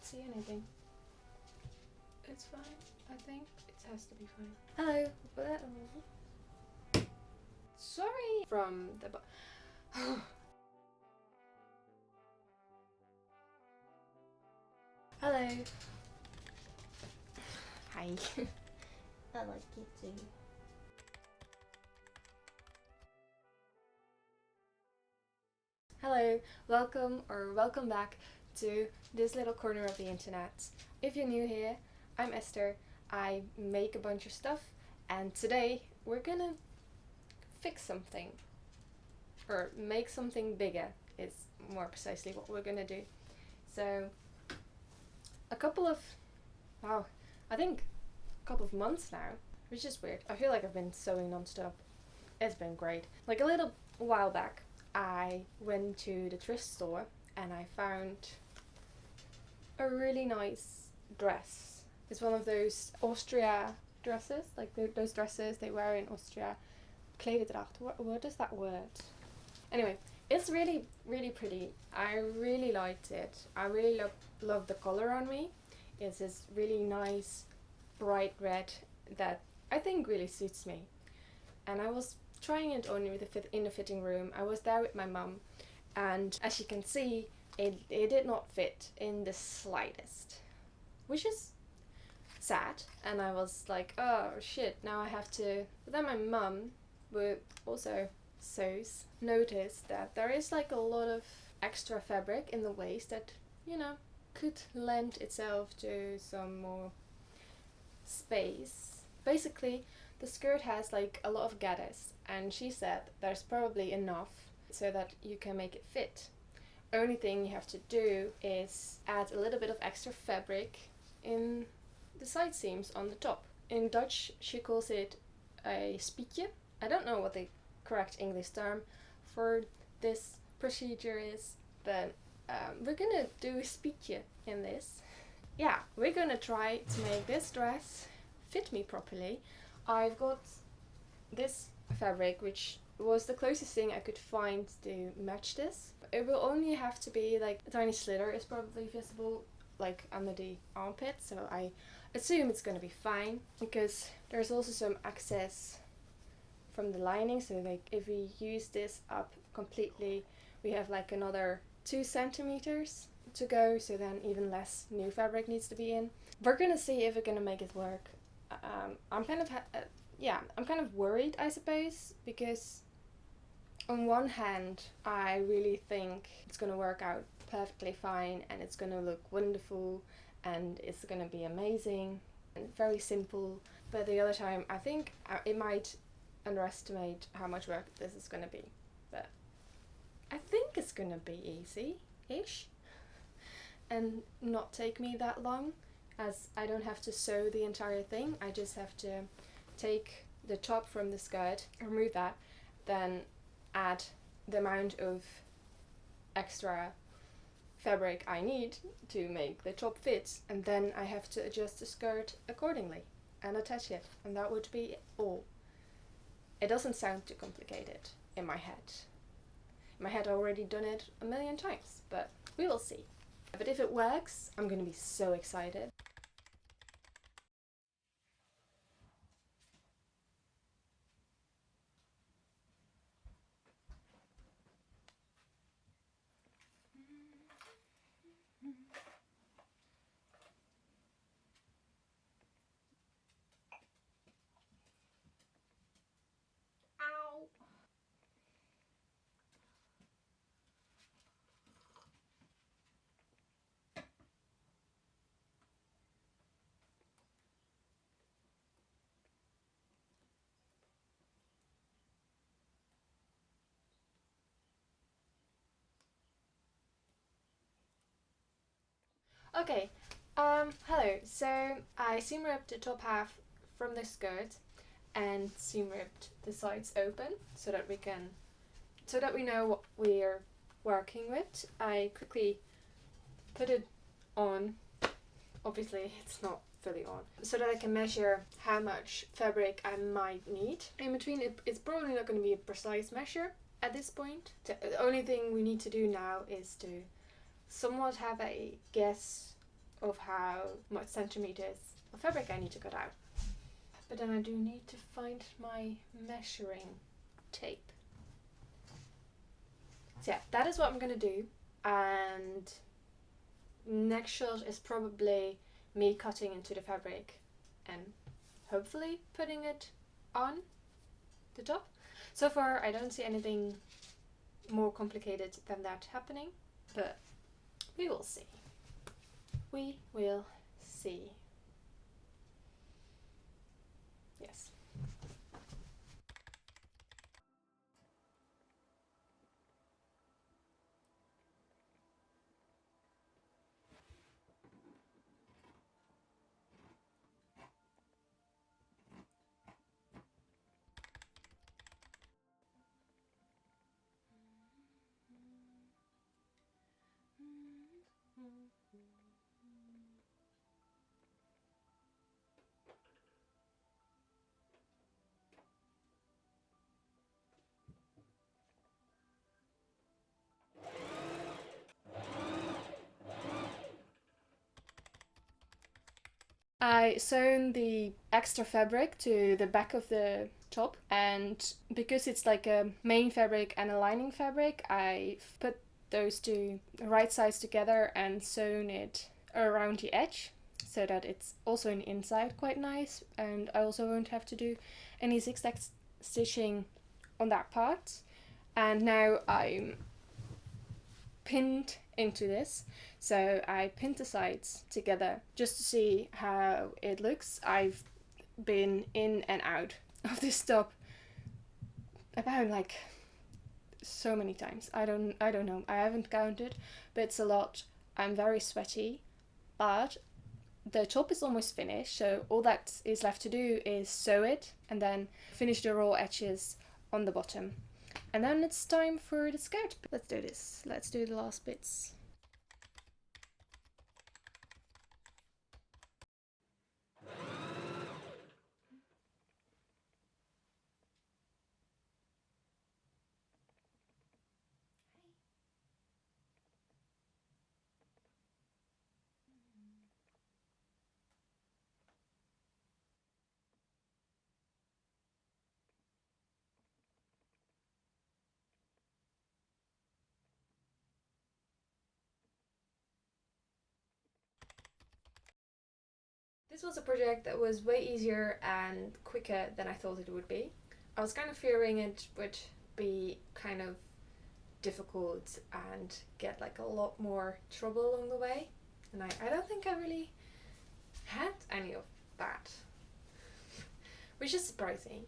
can't see anything. It's fine, I think. It has to be fine. Hello. Sorry. From the... Hello. Hi. I like it too. Hello, welcome back to this little corner of the internet. If you're new here, I'm Esther. I make a bunch of stuff, and today we're gonna fix something, or make something bigger is more precisely what we're gonna do. So a couple of months now, which is weird. I feel like I've been sewing non-stop. It's been great. Like a little while back, I went to the thrift store and I found a really nice dress. It's one of those Austria dresses, like those dresses they wear in Austria. Klederdracht, what is that word? Anyway, it's really, really pretty. I really liked it. I really love the color on me. It's this really nice bright red that I think really suits me. And I was trying it on in the fitting room. I was there with my mum, and as you can see, it did not fit in the slightest, which is sad. And I was like, oh shit, now I have to. But then my mum, who also sews, noticed that there is like a lot of extra fabric in the waist that, you know, could lend itself to some more space. Basically, the skirt has like a lot of gathers, and she said there's probably enough so that you can make it fit. Only thing you have to do is add a little bit of extra fabric in the side seams on the top. In Dutch she calls it a spietje. I don't know what the correct English term for this procedure is, but we're gonna do a spietje in this. Yeah, we're gonna try to make this dress fit me properly. I've got this fabric, which was the closest thing I could find to match this. It will only have to be like a tiny slither is probably visible like under the armpit, so I assume it's gonna be fine, because there's also some excess from the lining, so like if we use this up completely we have like another 2 centimeters to go, so then even less new fabric needs to be in. We're gonna see if we're gonna make it work. I'm kind of worried, I suppose, because on one hand I really think it's gonna work out perfectly fine and it's gonna look wonderful and it's gonna be amazing and very simple, but the other time I think it might underestimate how much work this is gonna be. But I think it's gonna be easy-ish and not take me that long, as I don't have to sew the entire thing. I just have to take the top from the skirt, remove that, then add the amount of extra fabric I need to make the top fit, and then I have to adjust the skirt accordingly and attach it, and that would be all. It doesn't sound too complicated in my head. In my head I already done it a million times, but we will see. But if it works, I'm gonna be so excited. Ow! Okay, hello. So I seam ripped the top half from the skirt and seam ripped the sides open so that we know what we're working with. I quickly put it on. Obviously it's not fully on, so that I can measure how much fabric I might need. In between, it's probably not going to be a precise measure at this point. The only thing we need to do now is to somewhat have a guess of how much centimeters of fabric I need to cut out. But then I do need to find my measuring tape. So yeah, that is what I'm gonna do. And next shot is probably me cutting into the fabric and hopefully putting it on the top. So far I don't see anything more complicated than that happening, but we will see. We will see. Yes. I sewn the extra fabric to the back of the top, and because it's like a main fabric and a lining fabric, I put those two right sides together and sewn it around the edge so that it's also on the inside quite nice, and I also won't have to do any zigzag stitching on that part. And now I'm pinned into this, so I pinned the sides together just to see how it looks. I've been in and out of this top about like so many times. I don't know, I haven't counted, but it's a lot. I'm very sweaty, but the top is almost finished, so all that is left to do is sew it and then finish the raw edges on the bottom. And then it's time for the skirt. Let's do this. Let's do the last bits. This was a project that was way easier and quicker than I thought it would be. I was kind of fearing it would be kind of difficult and get like a lot more trouble along the way, and I don't think I really had any of that, which is surprising.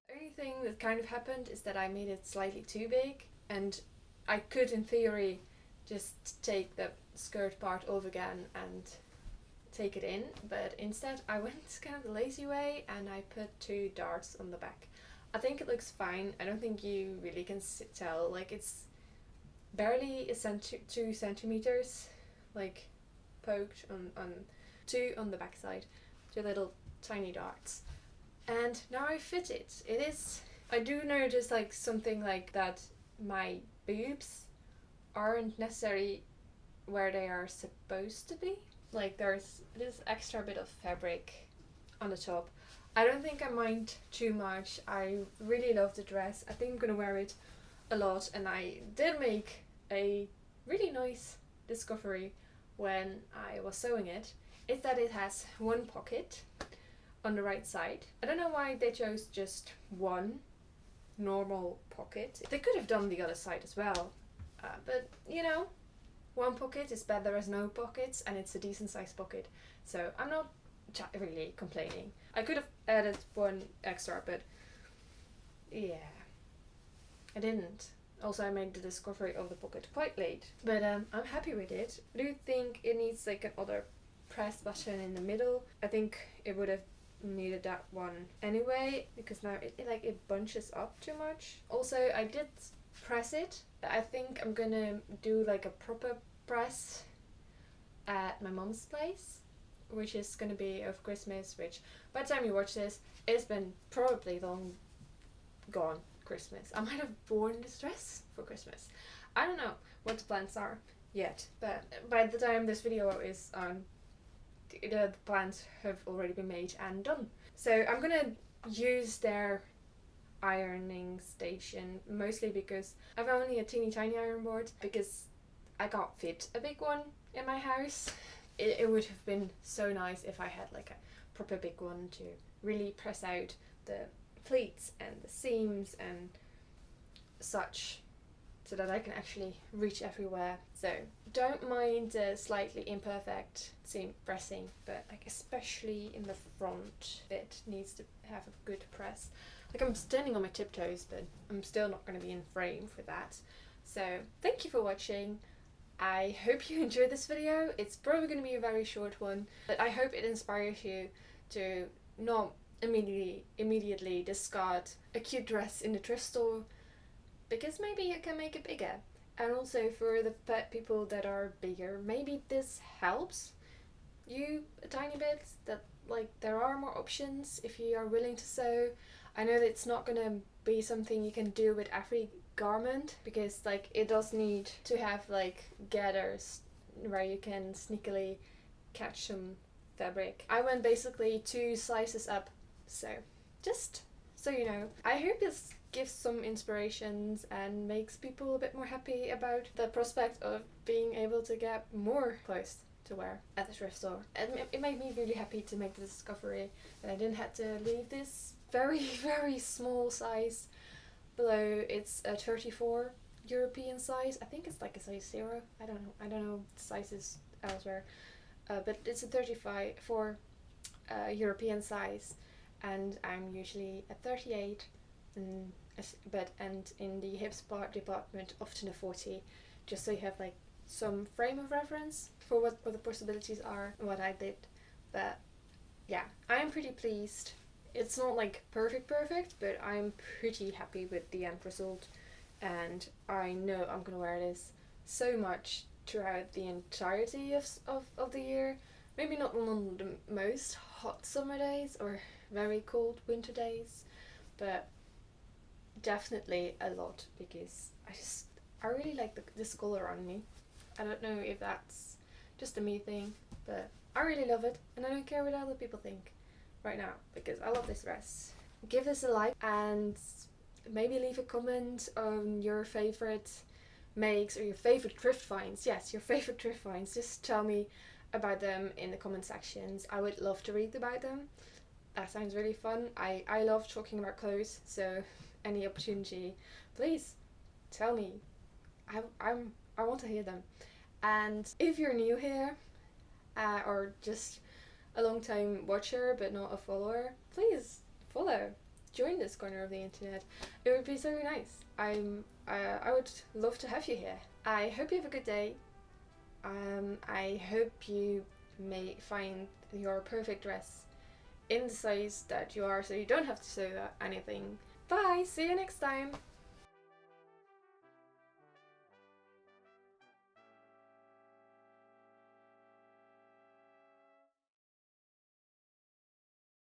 The only thing that kind of happened is that I made it slightly too big, and I could in theory just take the skirt part off again and take it in, but instead I went kind of the lazy way and I put two darts on the back. I think it looks fine. I don't think you really can tell, like it's barely 2 centimeters like poked on two on the back side, two little tiny darts. And now I fit it. It is, I do notice like something like that my boobs aren't necessarily where they are supposed to be. Like there's this extra bit of fabric on the top. I don't think I mind too much. I really love the dress. I think I'm gonna wear it a lot, and I did make a really nice discovery when I was sewing it. Is that it has one pocket on the right side. I don't know why they chose just one normal pocket. They could have done the other side as well, but you know, one pocket is better as no pockets, and it's a decent sized pocket. So I'm not really complaining. I could have added one extra, but yeah, I didn't. Also, I made the discovery of the pocket quite late, but I'm happy with it. I do think it needs like another press button in the middle. I think it would have needed that one anyway, because now it bunches up too much. Also, I did press it. I think I'm gonna do like a proper press at my mom's place, which is gonna be over Christmas, which by the time you watch this, it's been probably long gone Christmas. I might have worn this dress for Christmas. I don't know what the plans are yet, but by the time this video is on, the plans have already been made and done. So I'm gonna use their ironing station mostly because I've only a teeny tiny iron board, because I can't fit a big one in my house. It would have been so nice if I had like a proper big one to really press out the pleats and the seams and such, so that I can actually reach everywhere. So don't mind the slightly imperfect seam pressing, but like especially in the front it needs to have a good press. Like I'm standing on my tiptoes, but I'm still not going to be in frame for that. So thank you for watching. I hope you enjoyed this video. It's probably going to be a very short one, but I hope it inspires you to not immediately discard a cute dress in the thrift store, because maybe you can make it bigger. And also for the people that are bigger, maybe this helps you a tiny bit, that like there are more options if you are willing to sew. I know that it's not gonna be something you can do with every garment, because like it does need to have like gathers where you can sneakily catch some fabric. I went basically 2 sizes up, so just so you know. I hope this gives some inspirations and makes people a bit more happy about the prospect of being able to get more clothes to wear at the thrift store. And it made me really happy to make the discovery that I didn't have to leave this very very small size below. It's a 34 European size. I think it's like a size 0. I don't know sizes elsewhere, but it's a 35 for European size, and I'm usually a 38, and in the hips part department often a 40, just so you have like some frame of reference for what the possibilities are and what I did. But yeah, I am pretty pleased. It's not like perfect, but I'm pretty happy with the end result, and I know I'm gonna wear this so much throughout the entirety of the year. Maybe not on the most hot summer days or very cold winter days, but definitely a lot, because I really like this color on me. I don't know if that's just a me thing, but I really love it, and I don't care what other people think right now, because I love this dress. Give this a like and maybe leave a comment on your favorite makes or your favorite thrift finds. Yes, your favorite thrift finds. Just tell me about them in the comment sections. I would love to read about them. That sounds really fun. I love talking about clothes, so any opportunity, please tell me. I want to hear them. And if you're new here, or just a long time watcher but not a follower, please follow. Join this corner of the internet. It would be so nice. I would love to have you here. I hope you have a good day. I hope you may find your perfect dress in the size that you are, so you don't have to sew anything. Bye, see you next time.